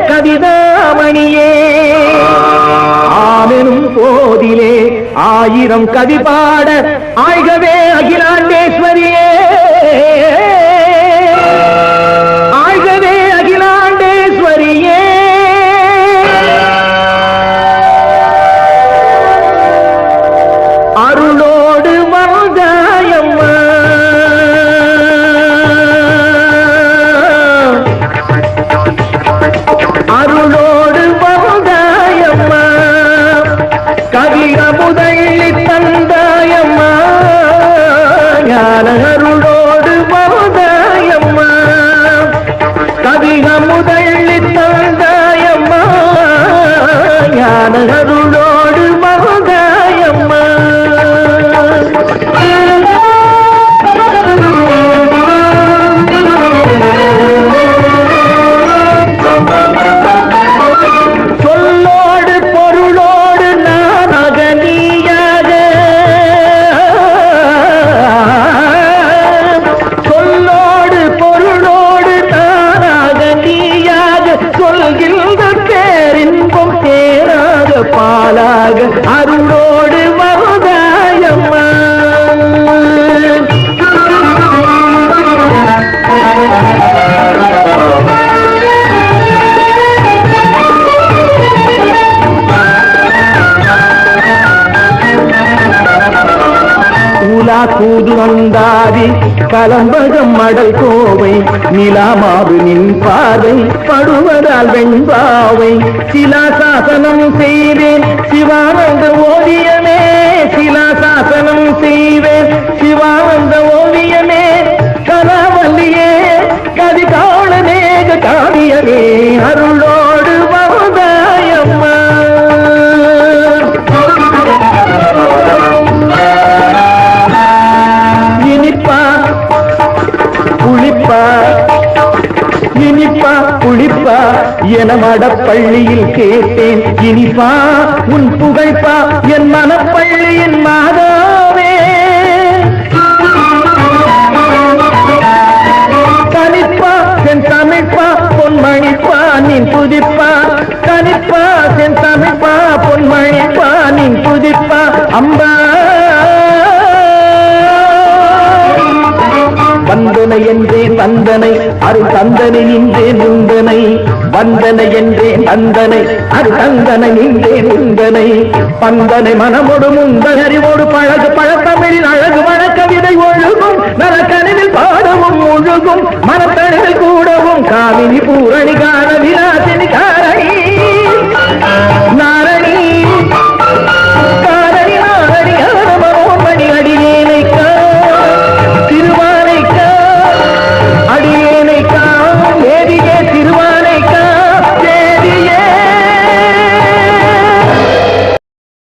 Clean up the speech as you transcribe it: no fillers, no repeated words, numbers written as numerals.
கவிதாமணியே ஆமெனும் போதிலே ஆயிரம் கவி பாட ஆய்கவே அகிலாண்டேஸ்வரியே ஆய்கவே அகிலாண்டேஸ்வரியே அருளோடு வந்தாயம்மா அருளோடு வந்தாயம்மா கவிக முதள்ளி தந்தாயம்மா ஞான அருளோடு வந்தாயம்மா கவிக முதள்ளி தந்தாயம்மா ஞான அருளோடு வந்தாயம்மா சொல்லோடு பொருளோடு நானாக நீயாக சொல்லோடு பொருளோடு நானாக நீயாக சொல்கின்ற பேரின்பம் தேராக பாலாக அருளோடு வருதாயம்மா உலா கூது வந்தாதி கலம்பகம் மடல் கோவை நிலாமாவு நின் பார்வை படுவதால் வெண்பாவை சிலாசாசனம் செய்வேன் சிவானந்த ஓவியமே சிலாசாசனம் செய்வேன் சிவானந்த ஓவியமே கலாவல்லியே கதி காணமேக காவியமே அருளோடு வருதாயம்மா இனிப்பா புளிப்பா இனிப்பா புளிப்பா என மடப்பள்ளியில் கேட்டேன் இனிப்பா உன் புகழ்ப்பா என் மனப்பள்ளியின் மாதாவே கனிப்பா சென் தமிழ்ப்பா பொன்மணிப்பா நின் புதிப்பா கனிப்பா சென் தமிழ்ப்பா பொன்மணிப்பா நின் புதிப்பா அம்பா வந்தனை என்றேன் வந்தனை அரு தந்தனை நின்றேன் உந்தனை வந்தனை என்றேன் வந்தனை அரு தந்தனை நின்றேன் உந்தனை பந்தனை மனமோடு முந்தன் அறிவோடு பழகு பழத்தமிழில் அழகு வழக்கவிதை ஒழுகும் நலக்கனில் பாடவும் ஒழுகும் மனத்த